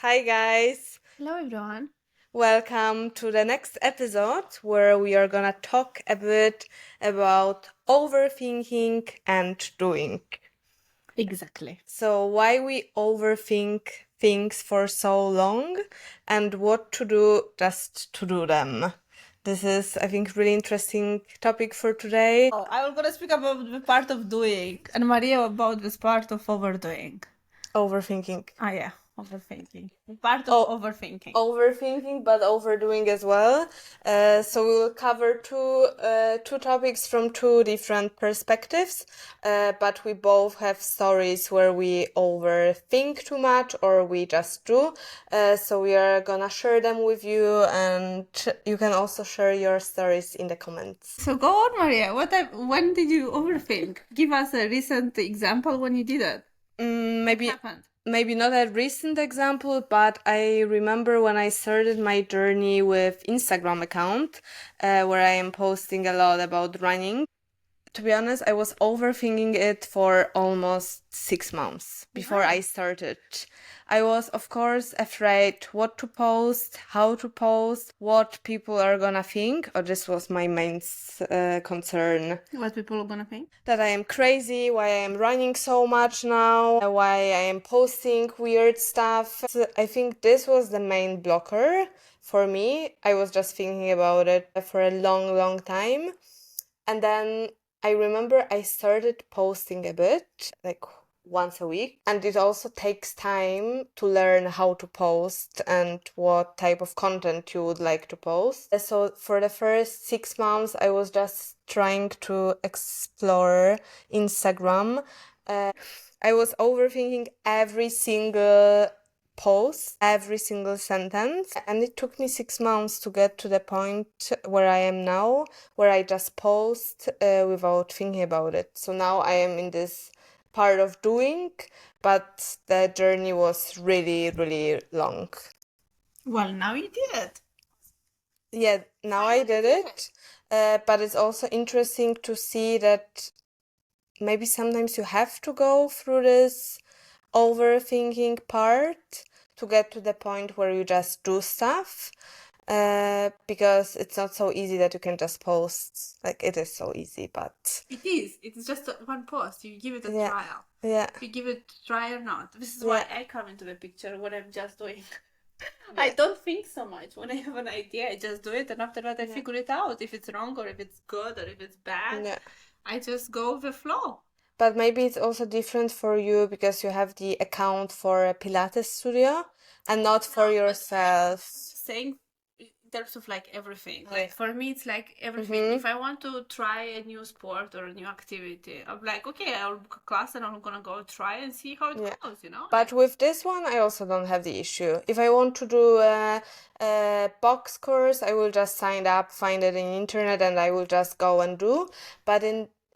Hi, guys. Hello, everyone. Welcome to the next episode where we are gonna talk a bit about overthinking and doing. Exactly. So, why we overthink things for so long and what to do just to do them. This is, I think, really interesting topic for today. Oh, I was gonna speak about the part of doing, and Maria about this part of overdoing. Overthinking. Yeah, overthinking. Part of Oh, overthinking. overthinking but overdoing as well. So we will cover two topics from two different perspectives, but we both have stories where we overthink too much or we just do. So we are gonna share them with you, and you can also share your stories in the comments. So go on, Maria. When did you overthink? Give us a recent example when you did it. Maybe What happened? maybe not a recent example, but I remember when I started my journey with Instagram account, where I am posting a lot about running. To be honest, I was overthinking it for almost 6 months before I started. I was, of course, afraid what to post, how to post, what people are gonna think, or this was my main concern. What people are gonna think? That I am crazy, why I am running so much now, why I am posting weird stuff. So I think this was the main blocker for me. I was just thinking about it for a long, long time. And then I remember I started posting a bit, like once a week. And it also takes time to learn how to post and what type of content you would like to post. So for the first 6 months, I was just trying to explore Instagram. I was overthinking every single post, every single sentence, and it took me 6 months to get to the point where I am now, where I just post without thinking about it. So now I am in this part of doing, but the journey was really, really long. Well, now you did it. Yeah, now I did it, but it's also interesting to see that maybe sometimes you have to go through this overthinking part to get to the point where you just do stuff, because it's not so easy that you can just post. Like, it is so easy, but It is. It's just one post. You give it a yeah, trial. yeah, If you give it a try or not. This is yeah, why I come into the picture when I'm just doing. I don't think so much. When I have an idea, I just do it, and after that, I Yeah. figure it out if it's wrong or if it's good or if it's bad. yeah. I just go with the flow. But maybe it's also different for you because you have the account for a Pilates studio and not for No, but yourself. saying in terms of like everything. Yeah. Like for me, it's like everything. Mhm. If I want to try a new sport or a new activity, I'm like, okay, I'll book a class and I'm gonna go try and see how it Yeah. goes. You know. But with this one, I also don't have the issue. If I want to do a box course, I will just sign up, find it in internet, and I will just go and do. But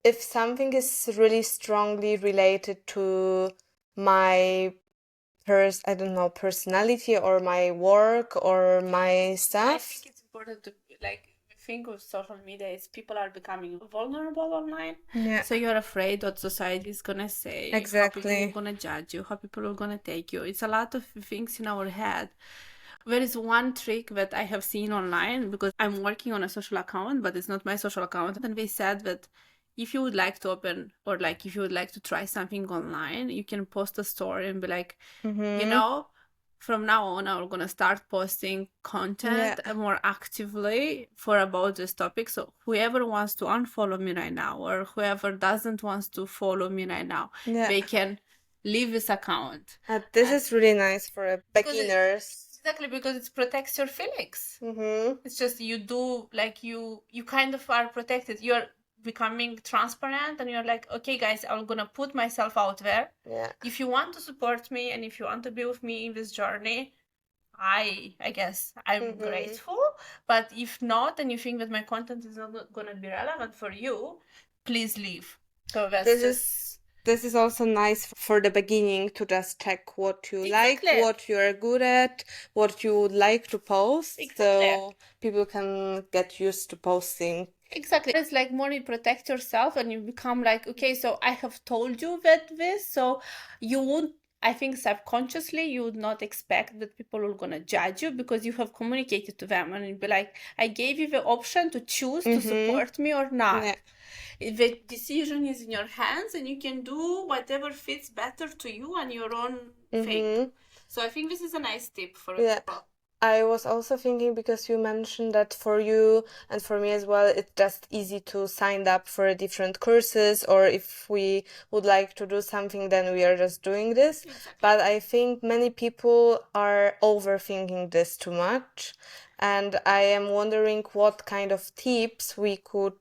if something is really strongly related to my I don't know, personality or my work or my I stuff. think it's important to like think of social media is people are becoming vulnerable online. Yeah. So you're afraid what society is gonna say, how people Exactly. are gonna judge you, how people are gonna take you. It's a lot of things in our head. There is one trick that I have seen online because I'm working on a social account, but it's not my social account. And they said that if you would like to open or like if you would like to try something online, you can post a story and be like, you know, from now on, I'm gonna start posting content more actively for about this topic. So whoever wants to unfollow me right now, or whoever doesn't wants to follow me right now, Yeah. they can leave this account. This is really nice for beginners. Exactly, because it protects your feelings. Mm-hmm. It's just you do like you kind of are protected. You're becoming transparent and you're like, okay guys, I'm gonna put myself out there. Yeah. If you want to support me and if you want to be with me in this journey, I guess I'm grateful. But if not, and you think that my content is not gonna be relevant for you, please leave. So that's This is also nice for the beginning to just check what you like, Exactly. what you are good at, what you would like to post, so people can get used to posting. Exactly. It's like more you protect yourself and you become like, okay, so I have told you that this, so you won't I think subconsciously you would not expect that people are gonna judge you because you have communicated to them and you'd be like, I gave you the option to choose to support me or not. Yeah. The decision is in your hands and you can do whatever fits better to you and your own thing. So I think this is a nice tip for people. I was also thinking, because you mentioned that for you and for me as well, it's just easy to sign up for different courses, or if we would like to do something, then we are just doing this. Exactly. But I think many people are overthinking this too much. And I am wondering what kind of tips we could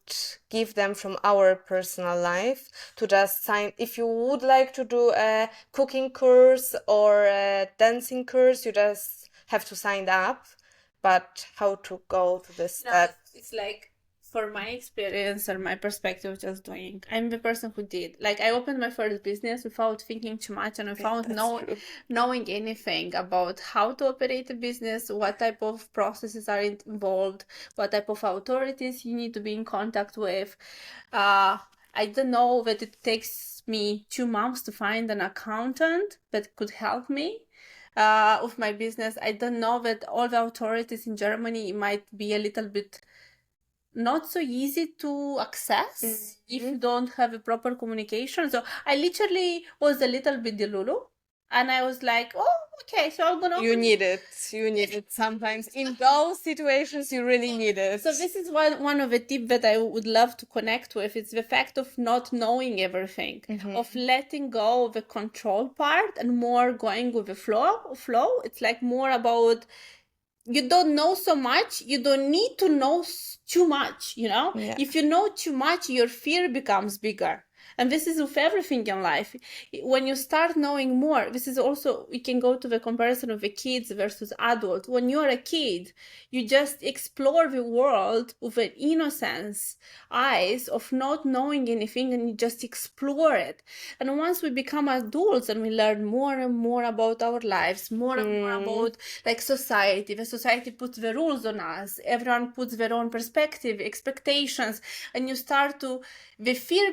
give them from our personal life to just sign. If you would like to do a cooking course or a dancing course, you just have to sign up, but how to go to this step? It's like, for my experience or my perspective, just doing. I'm the person who did. Like, I opened my first business without thinking too much and without knowing anything about how to operate a business, what type of processes are involved, what type of authorities you need to be in contact with. I don't know that it takes me 2 months to find an accountant that could help me of my business. I don't know that all the authorities in Germany might be a little bit not so easy to access if you don't have a proper communication. So I literally was a little bit delulu. And I was like, oh, okay, so I'm gonna. You need it. You need it sometimes. In those situations, you really need it. So this is one of the tips that I would love to connect with. It's the fact of not knowing everything, of letting go of the control part and more going with the flow. It's like more about, you don't know so much, you don't need to know too much, you know? Yeah. If you know too much, your fear becomes bigger. And this is with everything in life. When you start knowing more, this is also, we can go to the comparison of the kids versus adults. When you're a kid, you just explore the world with an innocence eyes of not knowing anything, and you just explore it. And once we become adults and we learn more and more about our lives, more and more about like society, the society puts the rules on us, everyone puts their own perspective, expectations, and you start to, the fear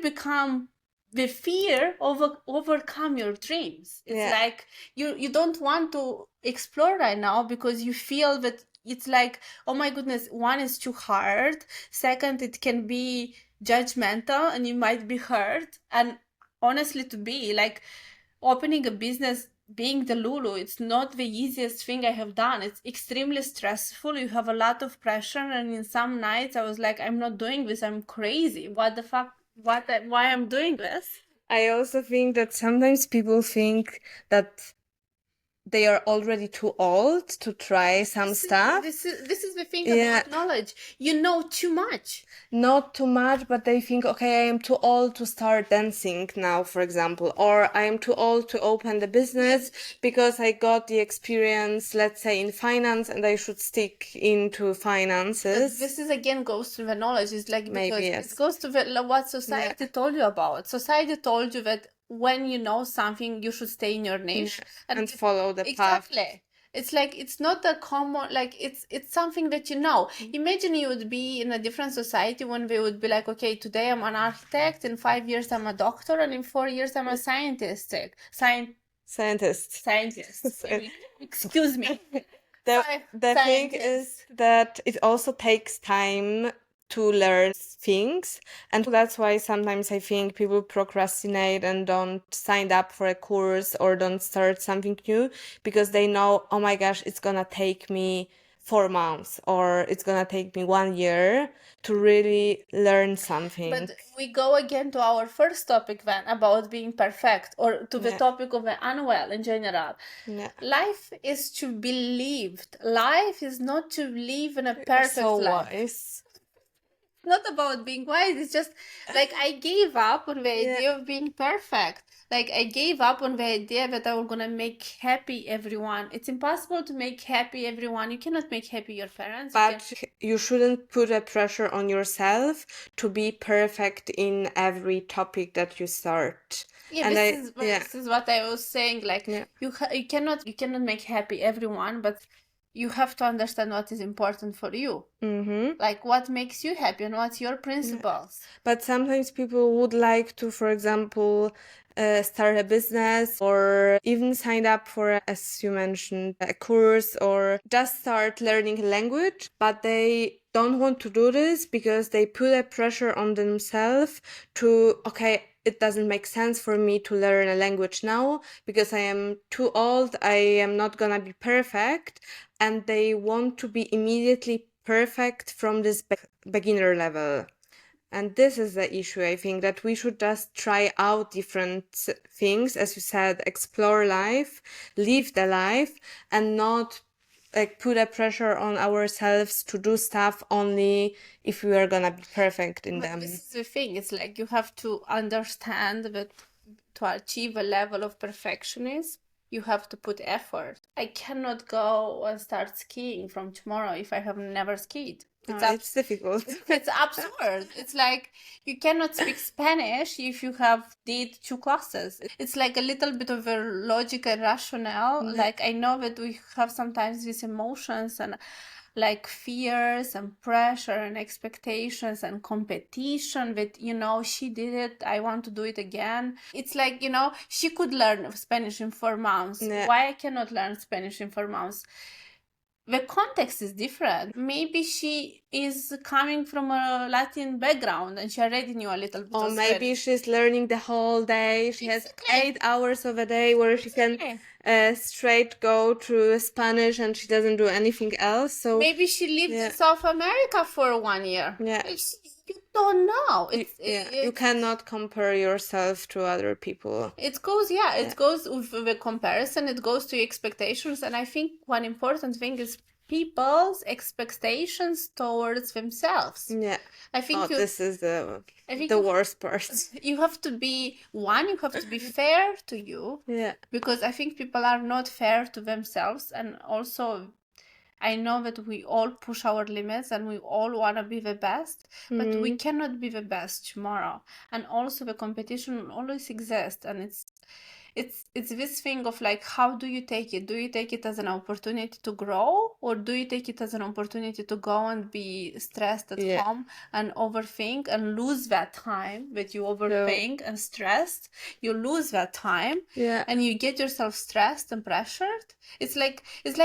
overcome your dreams. It's like you don't want to explore right now because you feel that it's like, oh my goodness, one is too hard, second, it can be judgmental and you might be hurt. And honestly, to be like, opening a business, being the Lulu, it's not the easiest thing I have done. It's extremely stressful. You have a lot of pressure, and in some nights I was like, I'm not doing this, I'm crazy. What the fuck? Why I'm doing this? I also think that sometimes people think that they are already too old to try some stuff. This is the thing about knowledge. You know too much. Not too much, but they think, okay, I am too old to start dancing now, for example, or I am too old to open the business because I got the experience, let's say, in finance, and I should stick into finances. But this is again goes to the knowledge. It's like, because Maybe, yes. it goes to what society told you about. Society told you that when you know something, you should stay in your niche and follow the path. Exactly. It's like, it's not a common, like, it's something that you know. Imagine you would be in a different society when they would be like, okay, today I'm an architect, in 5 years I'm a doctor, and in 4 years I'm a scientist. Scientist. Excuse me. The thing is that it also takes time to learn things, and that's why sometimes I think people procrastinate and don't sign up for a course or don't start something new because they know, oh my gosh, it's gonna take me 4 months or it's gonna take me 1 year to really learn something. But we go again to our first topic then about being perfect, or to the topic of the unwell in general. Life is to be lived. Life is not to live in a perfect life. Wise. Not about being wise. It's just like, I gave up on the idea of being perfect. Like, I gave up on the idea that I was gonna make happy everyone. It's impossible to make happy everyone. You cannot make happy your parents. But you shouldn't put a pressure on yourself to be perfect in every topic that you start. Yeah, this is what I was saying. Like, you cannot make happy everyone, but you have to understand what is important for you. Mm-hmm. Like what makes you happy and what's your principles. But sometimes people would like to, for example, start a business or even sign up for, as you mentioned, a course or just start learning a language, but they don't want to do this because they put a pressure on themselves to, okay, it doesn't make sense for me to learn a language now because I am too old, I am not gonna be perfect, and they want to be immediately perfect from this beginner level. And this is the issue, I think, that we should just try out different things, as you said, explore life, live the life, and not like put a pressure on ourselves to do stuff only if we are gonna be perfect in But them. this is the thing, it's like you have to understand that to achieve a level of perfectionism, you have to put effort. I cannot go and start skiing from tomorrow if I have never skied. It's difficult. It's absurd. It's like you cannot speak Spanish if you have did 2 classes. It's like a little bit of a logic and rationale. Yeah. Like I know that we have sometimes these emotions and like fears and pressure and expectations and competition that, you know, she did it, I want to do it again. It's like, you know, she could learn Spanish in 4 months. Yeah. Why I cannot learn Spanish in 4 months? The context is different. Maybe she is coming from a Latin background and she already knew a little bit Or of maybe Spanish. she's learning the whole day. She has Exactly. 8 hours of a day where she can straight go to Spanish and she doesn't do anything else. So maybe she lived yeah. in South America for 1 year. Yeah. You don't know. You cannot compare yourself to other people. It goes, it goes with the comparison, it goes to expectations. And I think one important thing is people's expectations towards themselves. Yeah. I think this is the worst part. You have to be fair to you. Yeah. Because I think people are not fair to themselves. And also, I know that we all push our limits and we all want to be the best, but we cannot be the best tomorrow. And also the competition will always exist, and it's this thing of like, how do you take it? Do you take it as an opportunity to grow, or do you take it as an opportunity to go and be stressed at home and overthink and lose that time that you overthink and stressed? You lose that time, and you get yourself stressed and pressured. It's like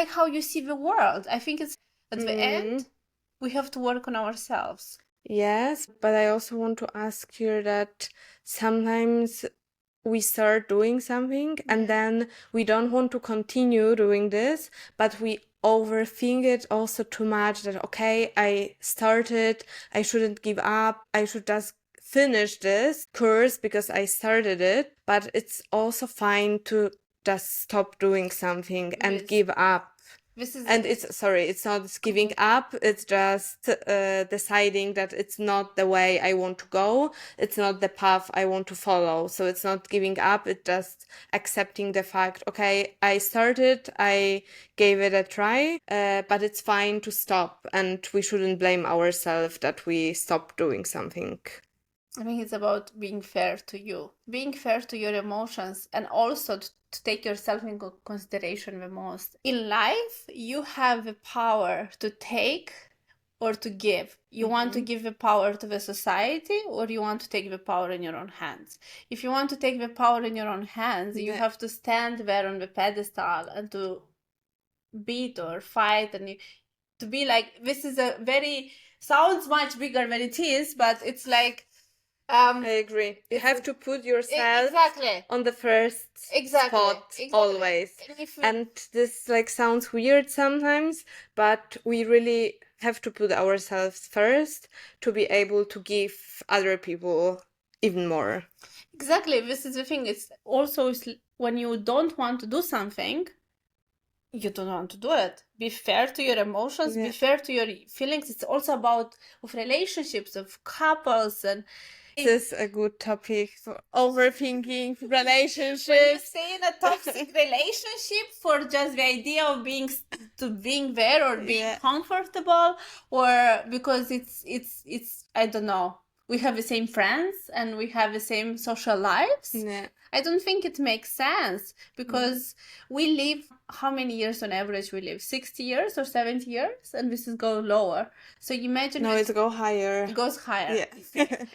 how you see the world. I think it's at the end we have to work on ourselves. Yes, but I also want to ask you that sometimes we start doing something and then we don't want to continue doing this, but we overthink it also too much that, okay, I started, I shouldn't give up, I should just finish this course because I started it. But it's also fine to just stop doing something and give up. It's not giving up, it's just deciding that it's not the way I want to go, it's not the path I want to follow. So it's not giving up, it's just accepting the fact, okay, I started, I gave it a try, but it's fine to stop, and we shouldn't blame ourselves that we stopped doing something. I think it's about being fair to you, being fair to your emotions, and also to take yourself into consideration the most. In life, you have the power to take or to give. You want to give the power to the society, or you want to take the power in your own hands. If you want to take the power in your own hands, you have to stand there on the pedestal and to beat or fight, and to be like, this is a very, sounds much bigger than it is, but it's like, I agree. You have to put yourself on the first spot always. And this like sounds weird sometimes, but we really have to put ourselves first to be able to give other people even more. Exactly. This is the thing. It's also when you don't want to do something, you don't want to do it. Be fair to your emotions, be fair to your feelings. It's also about of relationships, of couples, and this is a good topic for overthinking relationships. When you stay in a toxic relationship for just the idea of being there or being comfortable, or because it's I don't know, we have the same friends and we have the same social lives. I don't think it makes sense because we live, how many years on average we live? 60 years or 70 years? And this is go lower. So you imagine No, it's go higher. it goes higher. Yeah.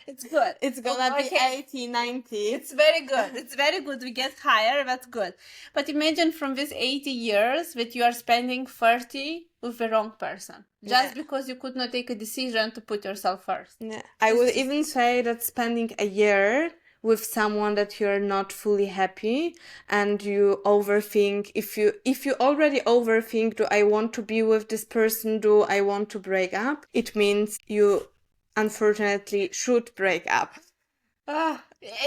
It's good. It's gonna be Okay. 80, 90. It's very good. It's very good. We get higher. That's good. But imagine from these 80 years that you are spending 30 with the wrong person just because you could not take a decision to put yourself first. Yeah. I would even say that spending a year with someone that you're not fully happy and you overthink, if you already overthink, do I want to be with this person, do I want to break up, it means you unfortunately should break up.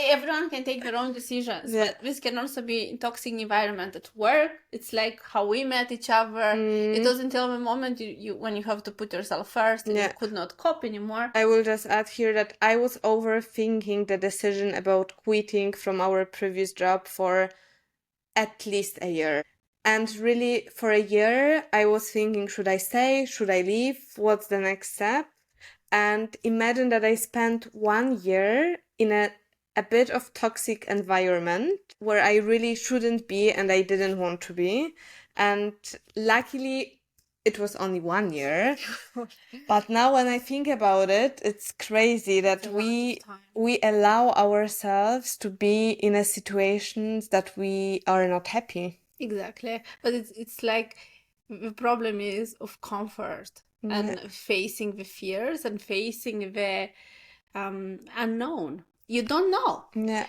Everyone can take their own decisions, but this can also be a toxic environment at work. It's like how we met each other. It doesn't tell the moment you when you have to put yourself first and you could not cope anymore. I will just add here that I was overthinking the decision about quitting from our previous job for at least a year. And really, for a year, I was thinking, should I stay? Should I leave? What's the next step? And imagine that I spent 1 year in a bit of toxic environment where I really shouldn't be and I didn't want to be. And luckily, it was only 1 year. But now when I think about it, it's crazy that we allow ourselves to be in a situations that we are not happy. Exactly. But it's like the problem is of comfort and facing the fears and facing the unknown. You don't know.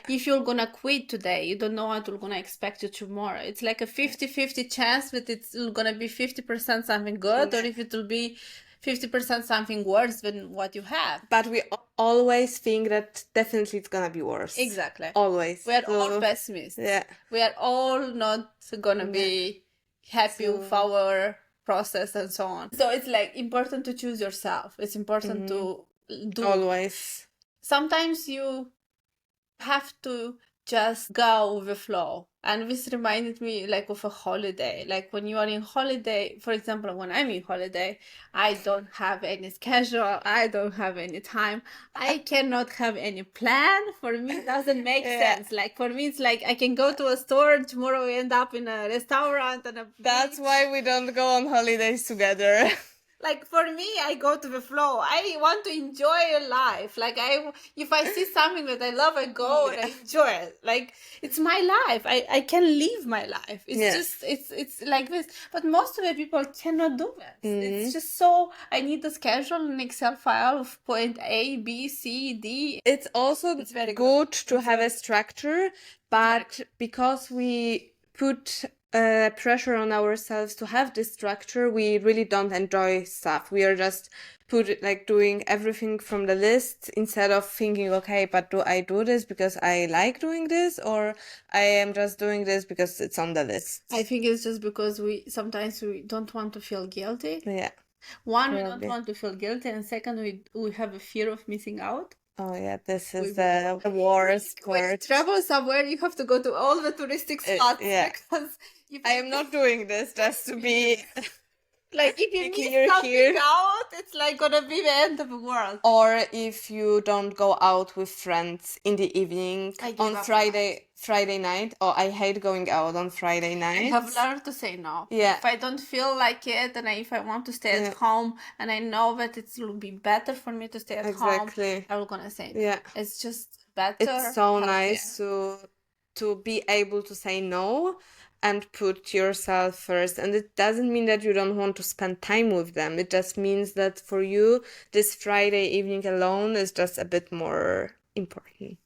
If you're gonna quit today, you don't know what you're gonna expect you tomorrow. It's like a 50-50 chance that it's gonna be 50% something good or if it will be 50% something worse than what you have. But we always think that definitely it's gonna be worse. Exactly. Always. We are all pessimists. We are all not gonna be happy with our process and so on. So it's like important to choose yourself. It's important to do. Always. Sometimes you have to just go with the flow. And this reminded me like of a holiday. Like when you are in holiday, for example, when I'm in holiday, I don't have any schedule. I don't have any time. I cannot have any plan. For me, it doesn't make sense. Like for me, it's like I can go to a store and tomorrow we end up in a restaurant and That's why we don't go on holidays together. Like for me, I go to the flow. I want to enjoy life. Like if I see something that I love, I go and I enjoy it. Like it's my life. I can live my life. It's just it's like this. But most of the people cannot do this. It's just so I need a schedule, an Excel file of point A, B, C, D. It's also very good to have a structure, but because we put pressure on ourselves to have this structure, we really don't enjoy stuff. We are just doing everything from the list instead of thinking, okay, but do I do this because I like doing this or I am just doing this because it's on the list? I think it's just because we sometimes don't want to feel guilty. One, we don't want to feel guilty, and second, we have a fear of missing out. Oh yeah, this is the worst part. When you travel somewhere, you have to go to all the touristic spots because I am not doing this just to be like if you miss something out, it's like gonna be the end of the world. Or if you don't go out with friends in the evening on Friday night. Oh, I hate going out on Friday night. I have learned to say no. If I don't feel like it and if I want to stay at home and I know that it will be better for me to stay at home, I'm gonna say no. It's just better. It's so nice to be able to say no and put yourself first. And it doesn't mean that you don't want to spend time with them. It just means that for you, this Friday evening alone is just a bit more important.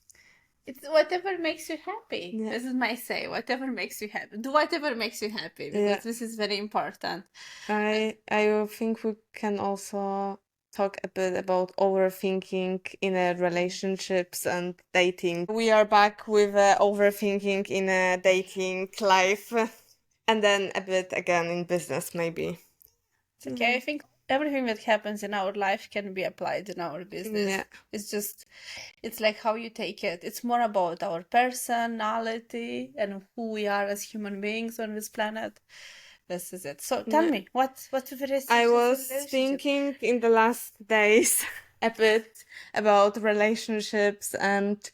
It's whatever makes you happy. This is my say. Whatever makes you happy. Do whatever makes you happy because this is very important. I think we can also talk a bit about overthinking in relationships and dating. We are back with overthinking in a dating life and then a bit again in business maybe. It's okay. I think everything that happens in our life can be applied in our business. It's like how you take it. It's more about our personality and who we are as human beings on this planet. This is it. So tell me, what's the rest? I was thinking in the last days a bit about relationships and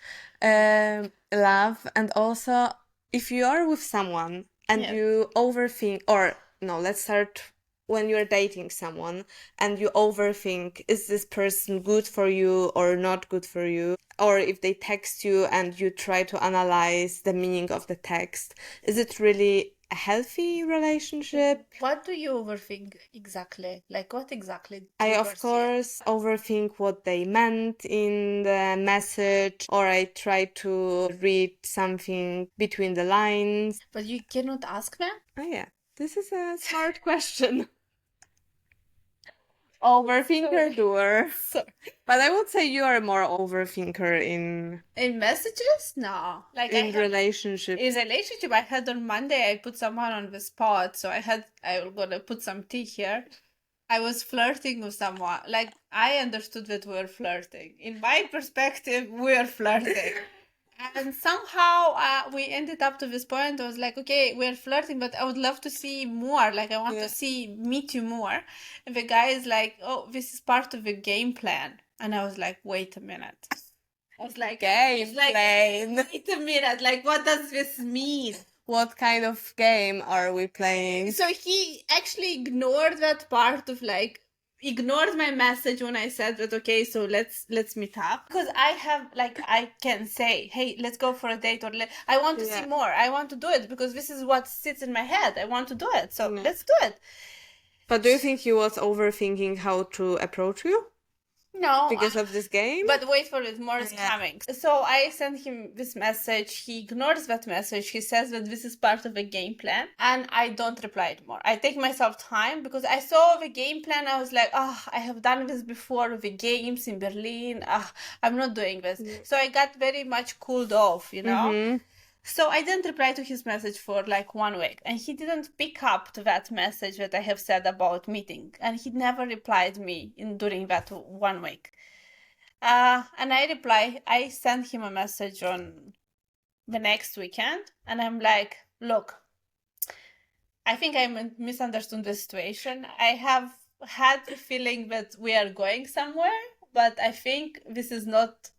love. And also, if you are with someone and Yeah. you overthink, or no, let's start when you're dating someone and you overthink, is this person good for you or not good for you? Or if they text you and you try to analyze the meaning of the text, is it really a healthy relationship? What do you overthink exactly? Like, what exactly I, of triggers you? course, overthink what they meant in the message, or I try to read something between the lines. But you cannot ask them? Oh, yeah. This is a smart question. Overthinker doer. So, But I would say you are more overthinker in messages? No. Like, in relationships. in relationship, I had on Monday, I put someone on the spot. So I was gonna put some tea here. I was flirting with someone. Like, I understood that we were flirting. In my perspective, we were flirting. And somehow we ended up to this point. I was like, okay, we're flirting, but I would love to see more. Like, I want Yeah. to meet you more. And the guy is like, oh, this is part of the game plan. And I was like, wait a minute. I was like, Game plan. wait a minute. Like, what does this mean? What kind of game are we playing? So he actually ignored that part of like ignored my message when I said that okay, so let's meet up, because I have like I can say, hey, let's go for a date, or I want to see more. I want to do it because this is what sits in my head. I want to do it, so let's do it. But do you think he was overthinking how to approach you? No, Because of this game? but wait for it, more is coming. So I sent him this message. He ignores that message. He says that this is part of a game plan, and I don't reply more. I take myself time because I saw the game plan. I was like, I have done this before with the games in Berlin. I'm not doing this. So I got very much cooled off, you know? So I didn't reply to his message for like 1 week, and he didn't pick up to that message that I have said about meeting, and he never replied me during that 1 week. And I sent him a message on the next weekend, and I'm like, look, I think I misunderstood the situation. I have had the feeling that we are going somewhere, but I think this is not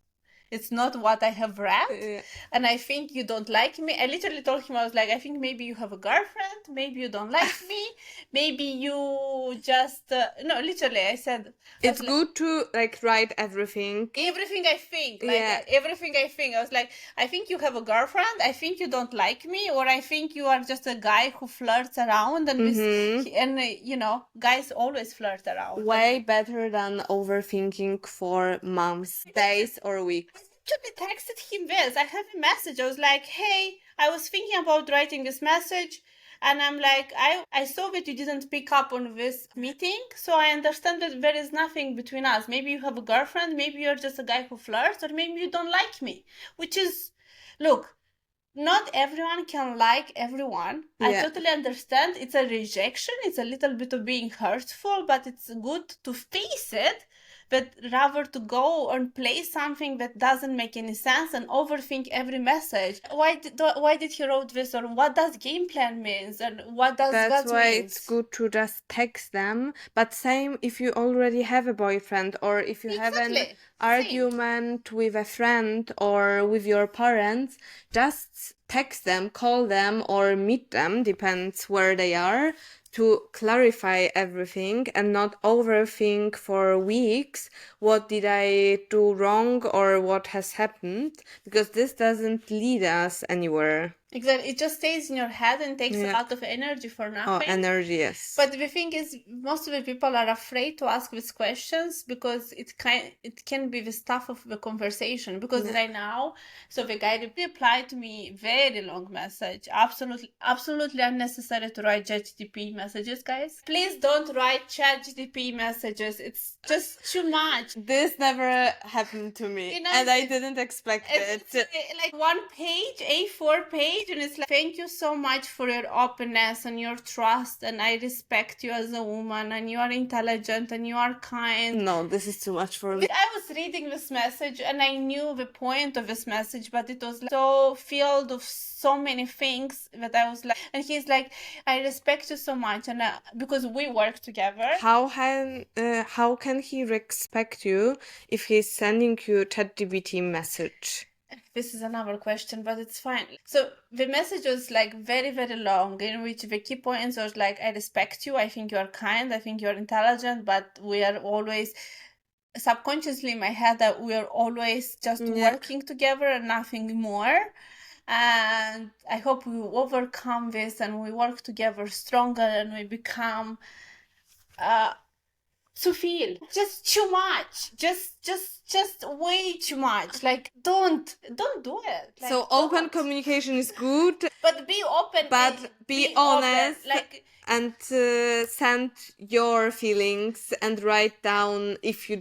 it's not what I have read. And I think you don't like me. I literally told him, I was like, I think maybe you have a girlfriend. Maybe you don't like me. Maybe you just, no, literally, I said. It's good to like write everything. Everything I think. Everything I think. I was like, I think you have a girlfriend. I think you don't like me. Or I think you are just a guy who flirts around. And, you know, guys always flirt around. Way better than overthinking for months, days, or weeks. I actually texted him this. I have a message. I was like, hey, I was thinking about writing this message, and I'm like, I saw that you didn't pick up on this meeting, so I understand that there is nothing between us. Maybe you have a girlfriend, maybe you're just a guy who flirts, or maybe you don't like me. Which is, look, not everyone can like everyone. I totally understand. It's a rejection. It's a little bit of being hurtful, but it's good to face it. But rather to go and play something that doesn't make any sense and overthink every message. Why did he wrote this, or what does game plan means, and what does that mean? That's why it's good to just text them. But same if you already have a boyfriend, or if you have an argument with a friend or with your parents, just text them, call them, or meet them, depends where they are, to clarify everything and not overthink for weeks what did I do wrong or what has happened, because this doesn't lead us anywhere. Exactly. It just stays in your head and takes a lot of energy for nothing. Energy, yes. But the thing is, most of the people are afraid to ask these questions because it can be the stuff of the conversation. Because right now, so the guy replied to me very long message. Absolutely unnecessary to write ChatGPT messages, guys. Please don't write ChatGPT messages. It's just too much. This never happened to me, and I didn't expect it. Like 1 page, A4 page. And it's like, thank you so much for your openness and your trust, and I respect you as a woman, and you are intelligent and you are kind. No, this is too much for me. I was reading this message and I knew the point of this message, but it was like so filled of so many things that I was like, and he's like, I respect you so much, and because we work together. How can he respect you if he's sending you ChatGPT message? this is another question, but it's fine. So the message was like very, very long, in which the key points was like, I respect you, I think you are kind, I think you are intelligent, but we are always subconsciously in my head that we are always just working together and nothing more. And I hope we overcome this and we work together stronger and we become to feel just too much, just way too much. Like don't do it. Like, so open communication is good, but be open, but be honest, open, like, and send your feelings and write down, if you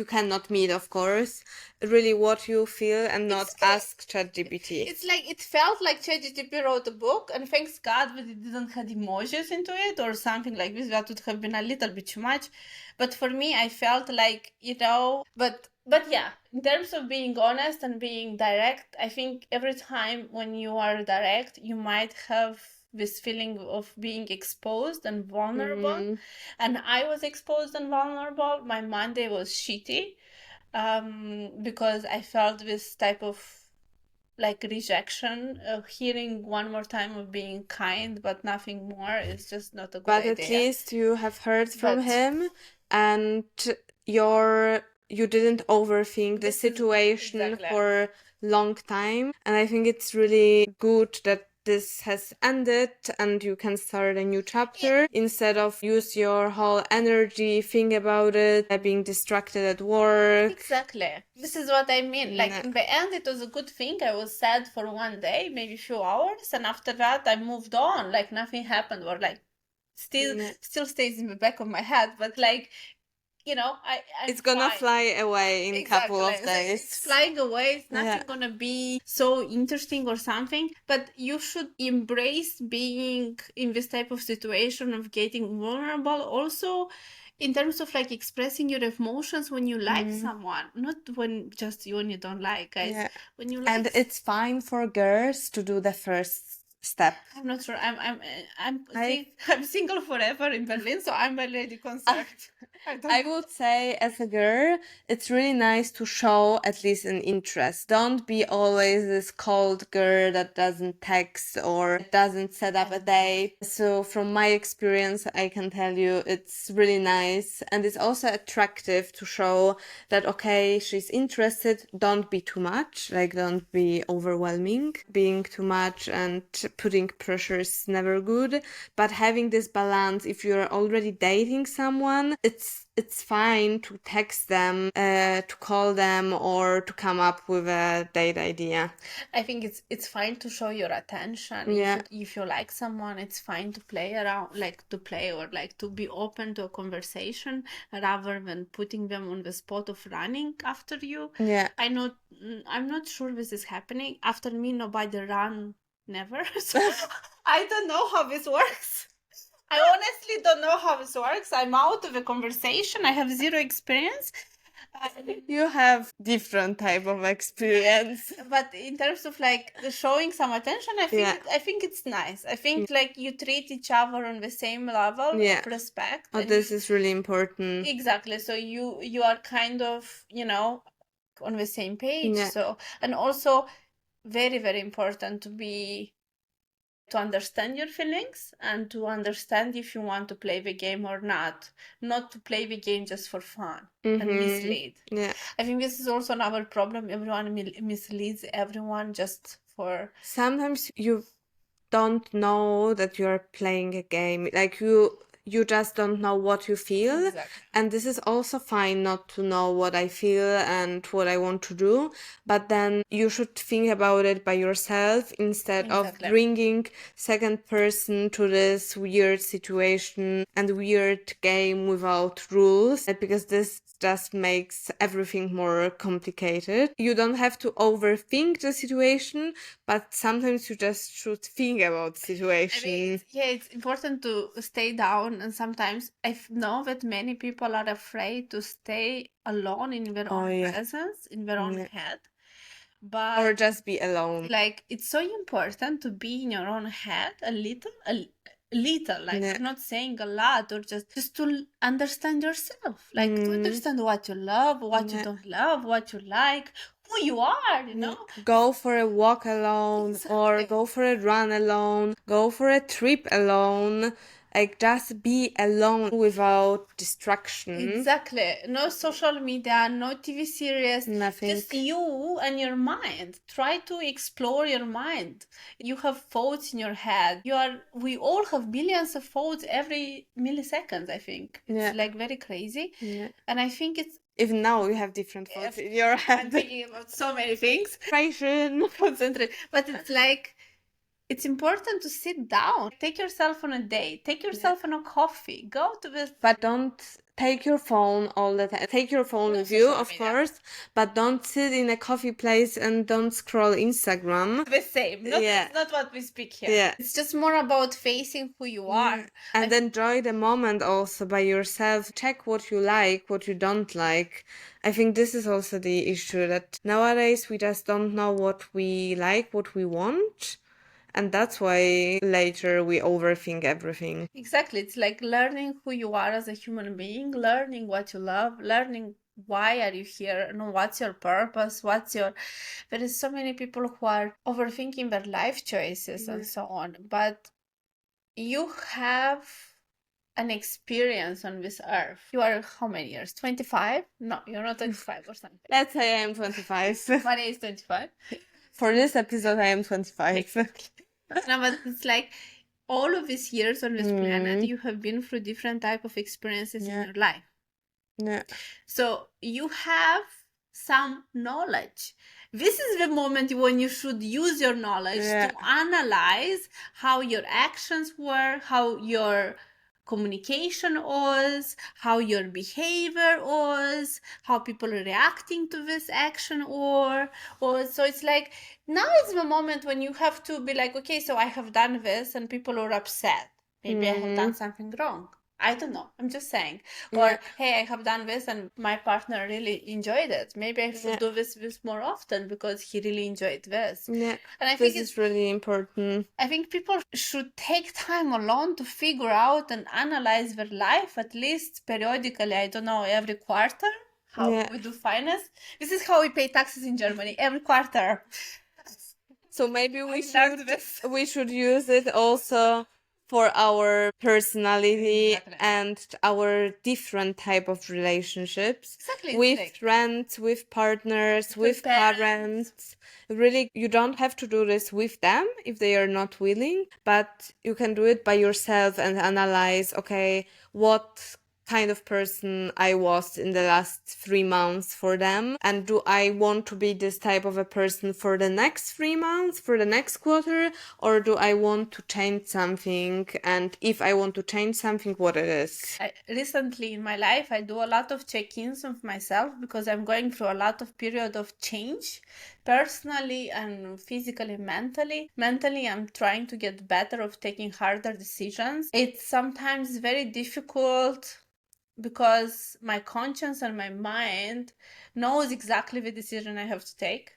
cannot meet, of course, really what you feel, and not ask ChatGPT. It's like, it felt like ChatGPT wrote a book, and thanks God that it didn't have emojis into it or something like this. That would have been a little bit too much. But for me, I felt like, but yeah, in terms of being honest and being direct, I think every time when you are direct, you might have this feeling of being exposed and vulnerable. And I was exposed and vulnerable. My Monday was shitty, because I felt this type of like rejection. Hearing one more time of being kind but nothing more is just not a good idea. But at least you have heard from him, and you didn't overthink the situation for a long time. And I think it's really good that this has ended and you can start a new chapter, instead of use your whole energy, think about it, being distracted at work. Exactly. This is what I mean. Like, in the end, it was a good thing. I was sad for one day, maybe a few hours, and after that I moved on, like nothing happened, or like still stays in the back of my head, but like, it's gonna fly away in a couple of days. It's flying away. It's nothing gonna be so interesting or something. But you should embrace being in this type of situation of getting vulnerable. Also, in terms of like expressing your emotions when you like someone, not when you don't like, guys. When you like, and it's fine for girls to do the first step. I'm not sure. I'm single forever in Berlin, so I'm already concerned. I would say, as a girl, it's really nice to show at least an interest. Don't be always this cold girl that doesn't text or doesn't set up a date. So from my experience, I can tell you it's really nice, and it's also attractive to show that, okay, she's interested. Don't be too much, like don't be overwhelming. Being too much and putting pressure is never good, but having this balance, if you're already dating someone, it's fine to text them, to call them, or to come up with a date idea. I think it's fine to show your attention. If you like someone, it's fine to play around, like to play, or like to be open to a conversation rather than putting them on the spot of running after you. I'm not sure this is happening. After me, nobody run, never. So I don't know how this works. I honestly don't know how this works. I'm out of the conversation. I have zero experience. You have different type of experience. But in terms of like showing some attention, I think it's nice. I think like you treat each other on the same level of respect. Oh, this is really important. Exactly. So you are kind of, on the same page. So, and also very, very important to understand your feelings and to understand if you want to play the game or not to play the game just for fun and mislead. I think this is also another problem. Everyone misleads everyone just for... Sometimes you don't know that you're playing a game, like you just don't know what you feel. And this is also fine not to know what I feel and what I want to do, but then you should think about it by yourself instead of bringing second person to this weird situation and weird game without rules, because this just makes everything more complicated. You don't have to overthink the situation, but sometimes you just should think about the situation. I mean, it's important to stay down, and sometimes I know that many people are afraid to stay alone in their own presence, in their own head. But or just be alone. Like, it's so important to be in your own head a little, like I'm not saying a lot, or just to understand yourself, like to understand what you love, what you don't love, what you like, who you are, you know? Go for a walk alone, or Exactly. go for a run alone, go for a trip alone. Like, just be alone without distraction. Exactly. No social media, no TV series, Nothing. just you and your mind. Try to explore your mind. You have thoughts in your head. We all have billions of thoughts every millisecond, I think. Yeah. It's like very crazy. Yeah. And I think it's Even now you have different thoughts in your I'm head. thinking about so many things. Concentration. Concentrate. But it's like it's important to sit down, take yourself on a date, take yourself on a coffee, go to this. But don't take your phone all the time. Take your phone No with you, social of media. course, but don't sit in a coffee place and don't scroll Instagram. The same. Yeah. It's not what we speak here. Yeah. It's just more about facing who you are. And enjoy the moment also by yourself. Check what you like, what you don't like. I think this is also the issue that nowadays we just don't know what we like, what we want. And that's why later we overthink everything. Exactly. It's like learning who you are as a human being, learning what you love, learning why are you here and what's your purpose, there is so many people who are overthinking their life choices and so on. But you have an experience on this earth. You are how many years? 25? No, you're not 25 or something. Let's say I am 25. Maria is 25. For this episode, I am 25. No, but it's like all of these years on this planet, you have been through different type of experiences in your life. Yeah. So you have some knowledge. This is the moment when you should use your knowledge to analyze how your actions were, how your communication was, how your behavior was, how people are reacting to this action or so it's like now is the moment when you have to be like, okay, so I have done this and people are upset. Maybe I have done something wrong. I don't know. I'm just saying. Or, hey, I have done this and my partner really enjoyed it. Maybe I should do this more often because he really enjoyed this. Yeah. And I This think is really important. I think people should take time alone to figure out and analyze their life at least periodically. I don't know, every quarter. How we do finance. This is how we pay taxes in Germany, every quarter. So maybe we should use it also for our personality and our different type of relationships. Exactly. With friends, with partners, with parents. Really, you don't have to do this with them if they are not willing, but you can do it by yourself and analyze, okay, what kind of person I was in the last 3 months for them, and do I want to be this type of a person for the next 3 months, for the next quarter, or do I want to change something, and if I want to change something, what it is. Recently in my life I do a lot of check-ins of myself because I'm going through a lot of period of change personally and physically, mentally. Mentally, I'm trying to get better of taking harder decisions. It's sometimes very difficult because my conscience and my mind knows exactly the decision I have to take.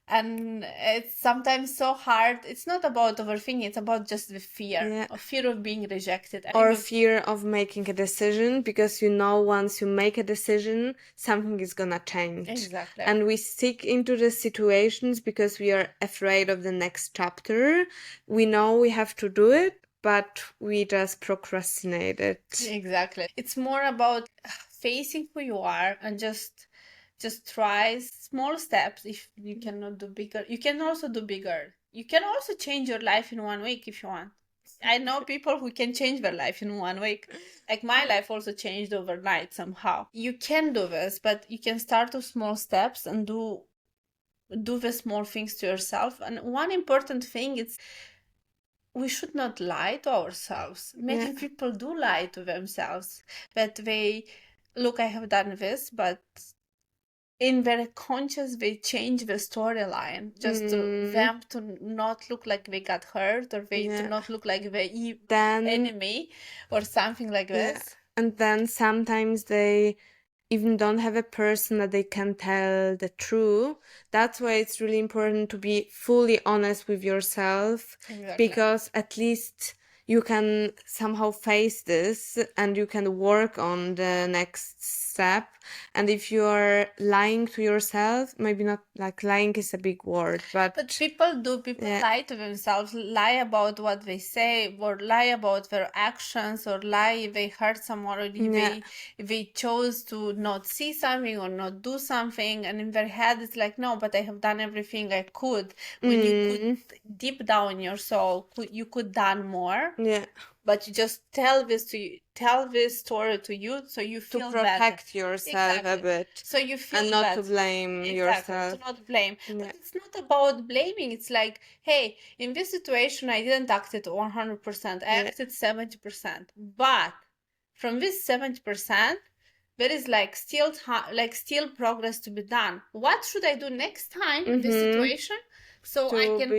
And it's sometimes so hard. It's not about overthinking, it's about just the fear of being rejected. Or fear of making a decision, because you know once you make a decision, something is gonna change. Exactly. And we stick into the situations because we are afraid of the next chapter. We know we have to do it, but we just procrastinate it. Exactly. It's more about facing who you are and just try small steps. If you cannot do bigger, you can also do bigger. You can also change your life in 1 week if you want. I know people who can change their life in 1 week. Like my life also changed overnight somehow. You can do this, but you can start with small steps and do the small things to yourself. And one important thing is we should not lie to ourselves. Many people do lie to themselves, that they look, I have done this, but in their conscious they change the storyline just to them to not look like they got hurt, or they to not look like the enemy or something like this. And then sometimes they even don't have a person that they can tell the truth. That's why it's really important to be fully honest with yourself. Exactly. Because at least you can somehow face this and you can work on the next step. And if you're lying to yourself, maybe not, like, lying is a big word, but people yeah. lie to themselves, lie about what they say, or lie about their actions, or lie if they hurt someone, or if they chose to not see something or not do something, and in their head it's like, no, but I have done everything I could. When you could, deep down in your soul, you could done more. Yeah. But you just tell this story to you, so you feel to protect better. yourself a bit, So you feel and not better. to blame yourself. To not blame. Yeah. But it's not about blaming. It's like, hey, in this situation, I didn't act it 100%. I acted 70%. But from this 70%, there is like still progress to be done. What should I do next time in this situation? So I can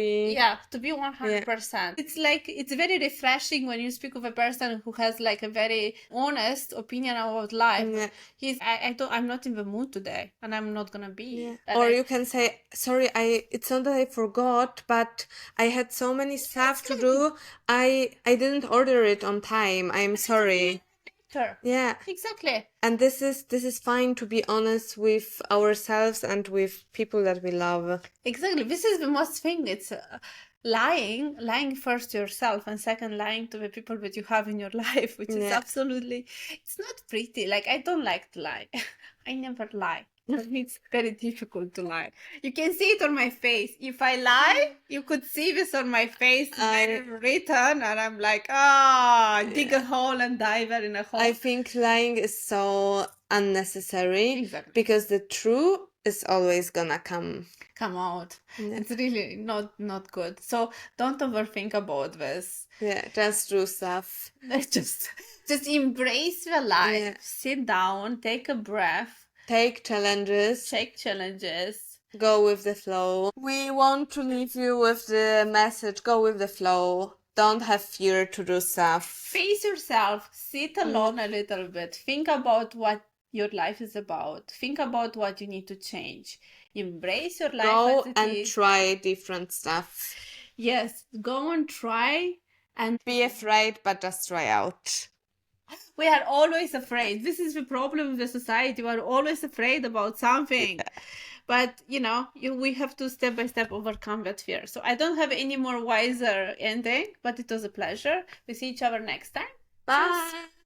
to be 100%. It's like, it's very refreshing when you speak of a person who has like a very honest opinion about life. I'm not in the mood today, and I'm not gonna be. Or you can say, sorry, it's not that I forgot, but I had so many stuff to do. I didn't order it on time. I'm sorry. Yeah, exactly. And this is fine, to be honest with ourselves and with people that we love. Exactly. This is the most thing. It's lying first to yourself, and second, lying to the people that you have in your life, which is absolutely, it's not pretty. Like, I don't like to lie. I never lie. For me, it's very difficult to lie. You can see it on my face. If I lie, you could see this on my face, very written, and I'm like, dig a hole and dive there in a hole. I think lying is so unnecessary. Exactly. Because the truth is always gonna come out. It's really not good. So don't overthink about this. Yeah, just do stuff. Just embrace the life. Sit down, take a breath. Take challenges. Go with the flow. We want to leave you with the message, go with the flow. Don't have fear to do stuff. Face yourself. Sit alone a little bit. Think about what your life is about. Think about what you need to change. Embrace your life. Go and try different stuff. Yes, go and try. And be afraid, but just try out. We are always afraid. This is the problem with the society. We are always afraid about something. But, we have to step by step overcome that fear. So I don't have any more wiser ending, but it was a pleasure. We see each other next time. Bye.